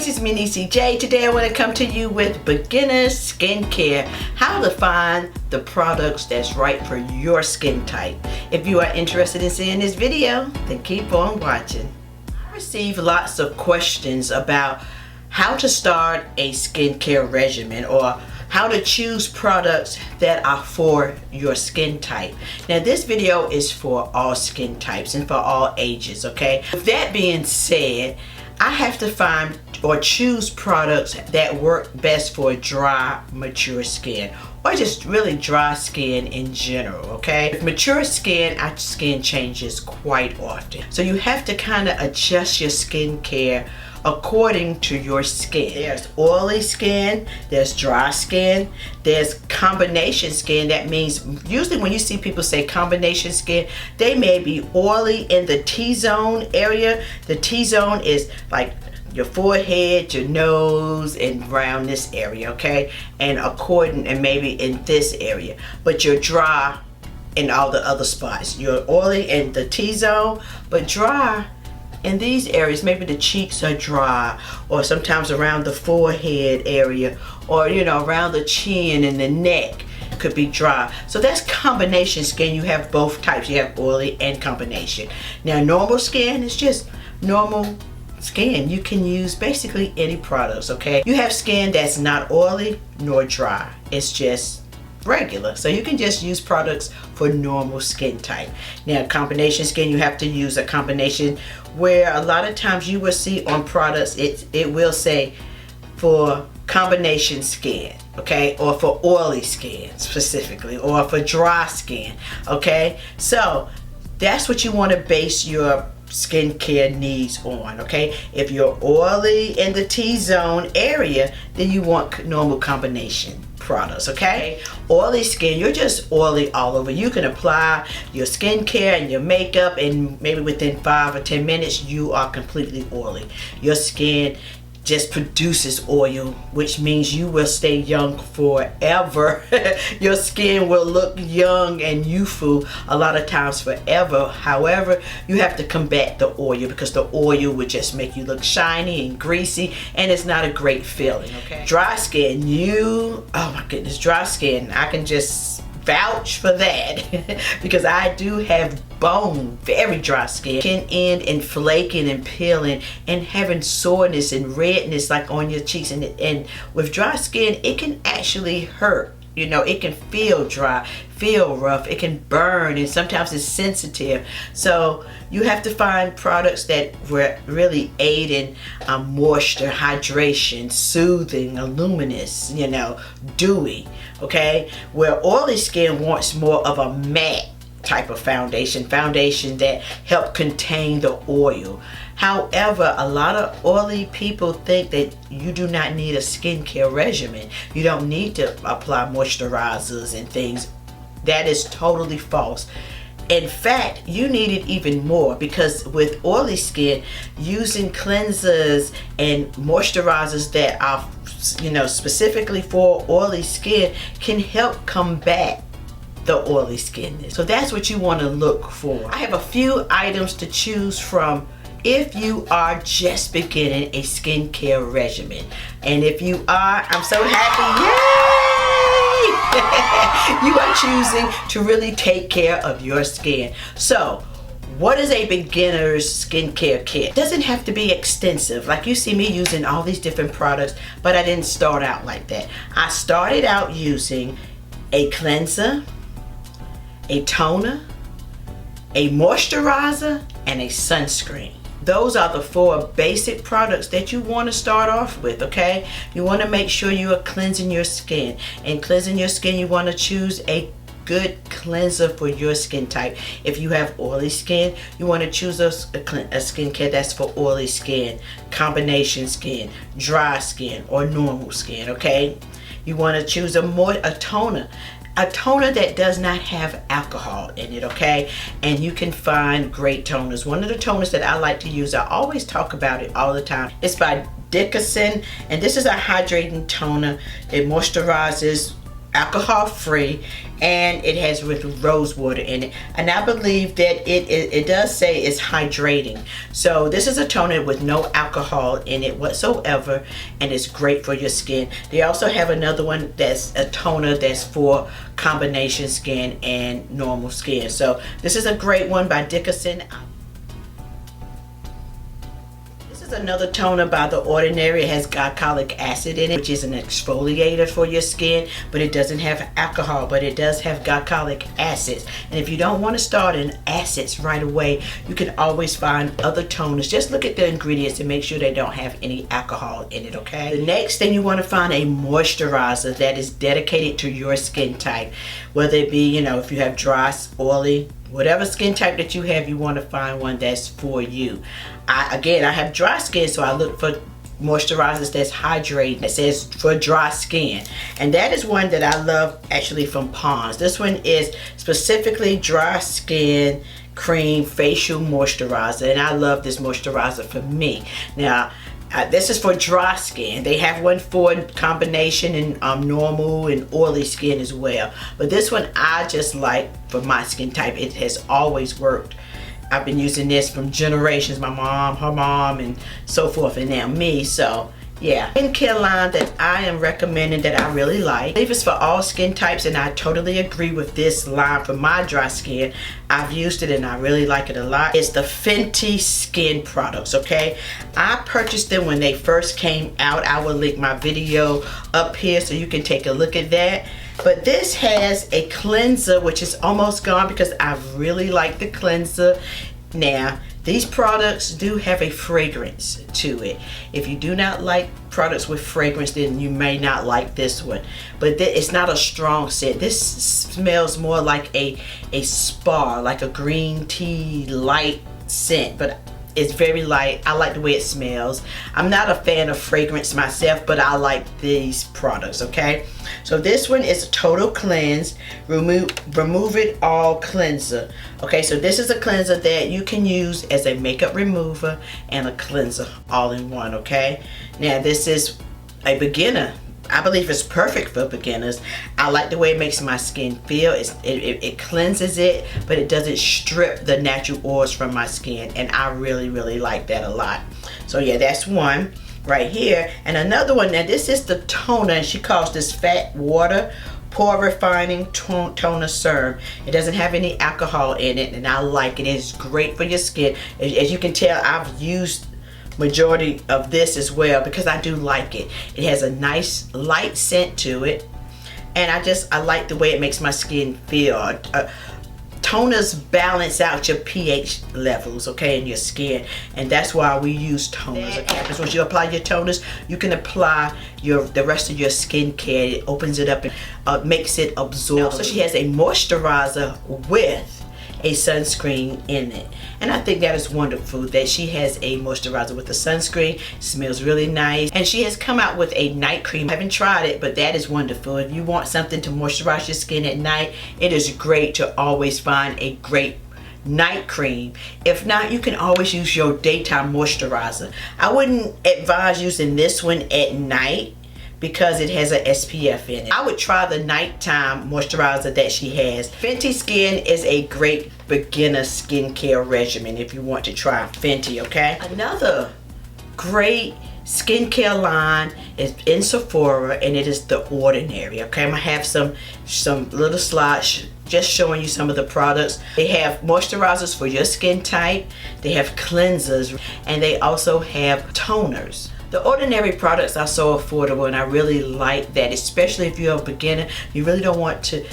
guys, it's me, CJ. Today I want to come to you with beginner skincare, how to find the products that's right for your skin type. If you are interested in seeing this video, then keep on watching. I receive lots of questions about how to start a skincare regimen or how to choose products that are for your skin type. Now this video is for all skin types and for all ages, okay? With that being said, I have to find or choose products that work best for dry, mature skin, or just really dry skin in general, okay? With mature skin, our skin changes quite often. So you have to kind of adjust your skincare according to your skin. There's oily skin, there's dry skin, there's combination skin. That means usually when you see people say combination skin, they may be oily in the T-zone area. The T-zone is like your forehead, your nose, and around this area, okay? And maybe in this area. But you're dry in all the other spots. You're oily in the T-zone, but dry in these areas. Maybe the cheeks are dry, or sometimes around the forehead area, or around the chin and the neck could be dry. So that's combination skin. You have both types. You have oily and combination. Now normal skin is just normal skin. You can use basically any products, okay? You have skin that's not oily nor dry. It's just regular. So you can just use products for normal skin type. Now combination skin, you have to use a combination where a lot of times you will see on products it will say for combination skin, okay, or for oily skin specifically, or for dry skin, okay? So that's what you want to base your skincare needs on, okay? If you're oily in the T-zone area, then you want normal combination products, okay? Oily skin, you're just oily all over. You can apply your skincare and your makeup, and maybe within 5 or 10 minutes you are completely oily. Your skin just produces oil, which means you will stay young forever. Your skin will look young and youthful a lot of times forever. However, you have to combat the oil, because the oil would just make you look shiny and greasy, and it's not a great feeling, okay? Dry skin, oh my goodness, dry skin, I can just vouch for that because I do have very dry skin. Can end in flaking and peeling and having soreness and redness like on your cheeks, and with dry skin it can actually hurt. It can feel dry, feel rough, it can burn, and sometimes it's sensitive. So you have to find products that really aid in moisture, hydration, soothing, luminous, dewy, okay? Where oily skin wants more of a matte type of foundation that help contain the oil. However, a lot of oily people think that you do not need a skincare regimen. You don't need to apply moisturizers and things. That is totally false. In fact, you need it even more, because with oily skin, using cleansers and moisturizers that are specifically for oily skin can help combat the oily skin. So that's what you want to look for. I have a few items to choose from if you are just beginning a skincare regimen. And if you are, I'm so happy, yay! You are choosing to really take care of your skin. So what is a beginner's skincare kit? It doesn't have to be extensive. Like you see me using all these different products, but I didn't start out like that. I started out using a cleanser, a toner, a moisturizer, and a sunscreen. Those are the 4 basic products that you want to start off with, okay? You want to make sure you are cleansing your skin. And cleansing your skin, you want to choose a good cleanser for your skin type. If you have oily skin, you want to choose a skincare that's for oily skin, combination skin, dry skin, or normal skin, okay? You want to choose a toner. A toner that does not have alcohol in it, okay? And you can find great toners. One of the toners that I like to use, I always talk about it all the time, it's by Dickinson, and this is a hydrating toner. It moisturizes alcohol free, and it has with rose water in it, and I believe that it does say it's hydrating. So this is a toner with no alcohol in it whatsoever, and it's great for your skin. They also have another one that's a toner that's for combination skin and normal skin. So this is a great one by Dickinson. Another toner by The Ordinary. It has glycolic acid in it, which is an exfoliator for your skin, but it doesn't have alcohol, but it does have glycolic acids. And if you don't want to start in acids right away, you can always find other toners. Just look at the ingredients and make sure they don't have any alcohol in it, okay? The next thing, you want to find a moisturizer that is dedicated to your skin type, whether it be, you know, if you have dry, oily, whatever skin type that you have, you want to find one that's for you. Again, I have dry skin, so I look for moisturizers that's hydrating. It says for dry skin, and that is one that I love actually from Pond's. This one is specifically dry skin cream facial moisturizer, and I love this moisturizer for me. Now, this is for dry skin. They have one for combination and normal and oily skin as well. But this one I just like for my skin type. It has always worked. I've been using this from generations. My mom, her mom, and so forth, and now me. So yeah, skincare line that I am recommending that I really like. I believe it's for all skin types, and I totally agree with this line for my dry skin. I've used it and I really like it a lot. It's the Fenty skin products, okay? I purchased them when they first came out. I will link my video up here so you can take a look at that. But this has a cleanser, which is almost gone because I really like the cleanser. Now, these products do have a fragrance to it. If you do not like products with fragrance, then you may not like this one. But it's not a strong scent. This smells more like a spa, like a green tea light scent. But it's very light. I like the way it smells. I'm not a fan of fragrance myself, but I like these products, okay? So this one is a total cleanse, remove it all cleanser. Okay, so this is a cleanser that you can use as a makeup remover and a cleanser all in one, okay? Now this is a beginner. I believe it's perfect for beginners. I like the way it makes my skin feel. It cleanses it, but it doesn't strip the natural oils from my skin, and I really, really like that a lot. So yeah, that's one right here. And another one, now this is the toner, and she calls this Fat Water Pore Refining Toner Serum. It doesn't have any alcohol in it, and I like it. It's great for your skin. As you can tell, I've used majority of this as well because I do like it. It has a nice light scent to it, and I like the way it makes my skin feel. Toners balance out your pH levels, okay, in your skin, and that's why we use toners. Okay? Because once you apply your toners, you can apply the rest of your skincare. It opens it up and makes it absorb. So she has a moisturizer with a sunscreen in it, and I think that is wonderful that she has a moisturizer with a sunscreen. It smells really nice, and she has come out with a night cream. I haven't tried it, but that is wonderful. If you want something to moisturize your skin at night, it is great to always find a great night cream. If not, you can always use your daytime moisturizer. I wouldn't advise using this one at night because it has an SPF in it. I would try the nighttime moisturizer that she has. Fenty Skin is a great beginner skincare regimen if you want to try Fenty, okay? Another great skincare line is in Sephora, and it is The Ordinary, okay? I'm gonna have some little slides just showing you some of the products. They have moisturizers for your skin type, they have cleansers, and they also have toners. The Ordinary products are so affordable, and I really like that, especially if you're a beginner. You really don't want to,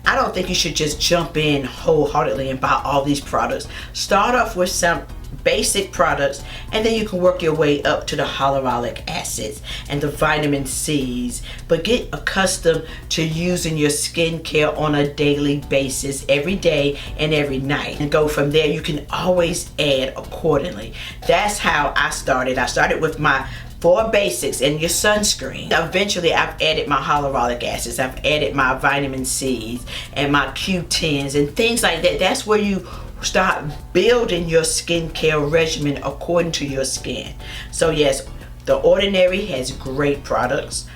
I don't think you should just jump in wholeheartedly and buy all these products. Start off with some basic products, and then you can work your way up to the hyaluronic acids and the vitamin C's. But get accustomed to using your skincare on a daily basis, every day and every night, and go from there. You can always add accordingly. That's how I started. I started with my 4 basics and your sunscreen. Eventually I've added my hyaluronic acids, I've added my vitamin C's and my Q10s and things like that. That's where you start building your skincare regimen according to your skin. So yes, The Ordinary has great products.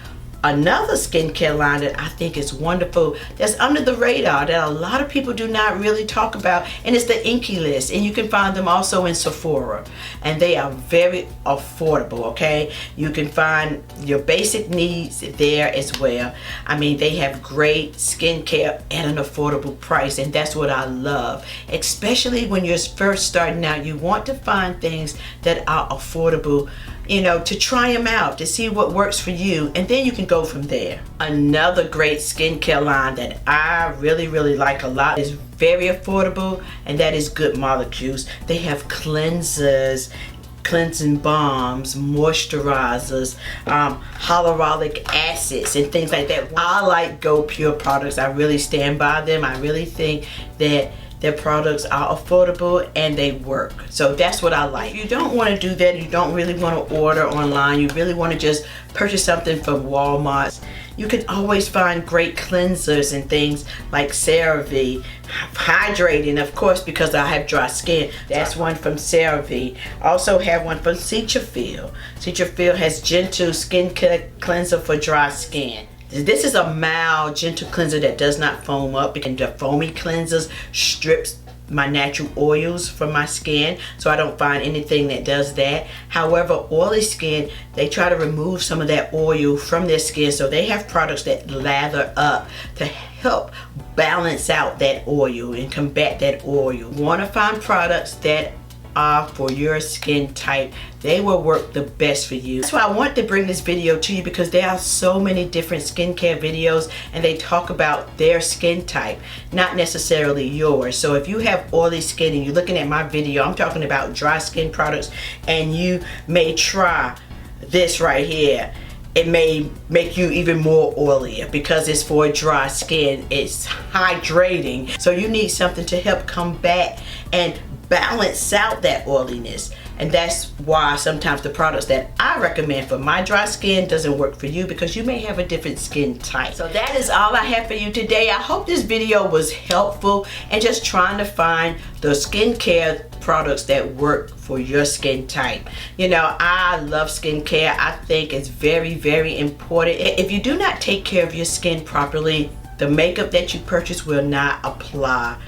Another skincare line that I think is wonderful, that's under the radar, that a lot of people do not really talk about, and it's the Inky List, and you can find them also in Sephora, and they are very affordable. Okay, you can find your basic needs there as well. I mean, they have great skincare at an affordable price, and that's what I love, especially when you're first starting out. You want to find things that are affordable, you know, to try them out, to see what works for you, and then you can go from there. Another great skincare line that I really like a lot is very affordable, and that is Good Molecules. They have cleansers, cleansing balms, moisturizers, hyaluronic acids, and things like that. I like Go Pure products. I really stand by them. I really think that their products are affordable and they work. So that's what I like. If you don't want to do that, you don't really want to order online, you really want to just purchase something from Walmart, you can always find great cleansers and things like CeraVe. Hydrating, of course, because I have dry skin. That's one from CeraVe. Also have one from Cetaphil. Cetaphil has gentle skin cleanser for dry skin. This is a mild, gentle cleanser that does not foam up, and the foamy cleansers strips my natural oils from my skin, so I don't find anything that does that. However, oily skin, they try to remove some of that oil from their skin, so they have products that lather up to help balance out that oil and combat that oil. You want to find products that are for your skin type. They will work the best for you. That's why I want to bring this video to you, because there are so many different skincare videos and they talk about their skin type, not necessarily yours. So if you have oily skin and you're looking at my video, I'm talking about dry skin products, and you may try this right here. It may make you even more oilier because it's for dry skin. It's hydrating, so you need something to help combat and balance out that oiliness. And that's why sometimes the products that I recommend for my dry skin doesn't work for you, because you may have a different skin type. So that is all I have for you today. I hope this video was helpful and just trying to find the skincare products that work for your skin type. You know, I love skincare. I think it's very important. If you do not take care of your skin properly, the makeup that you purchase will not apply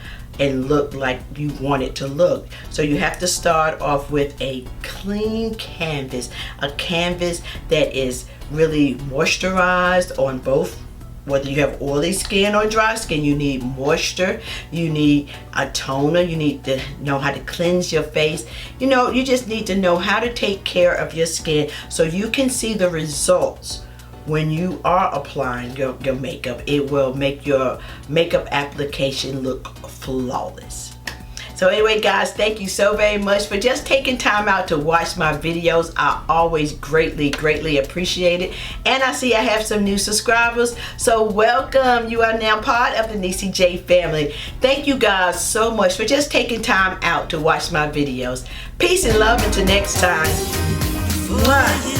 and look like you want it to look. So you have to start off with a clean canvas, a canvas that is really moisturized on both. Whether you have oily skin or dry skin, you need moisture, you need a toner, you need to know how to cleanse your face. You know, you just need to know how to take care of your skin so you can see the results when you are applying your makeup. It will make your makeup application look flawless. So anyway, guys, thank you so very much for just taking time out to watch my videos. I always greatly appreciate it. And I see I have some new subscribers, so welcome. You are now part of the Niecy J family. Thank you guys so much for just taking time out to watch my videos. Peace and love until next time. Bye.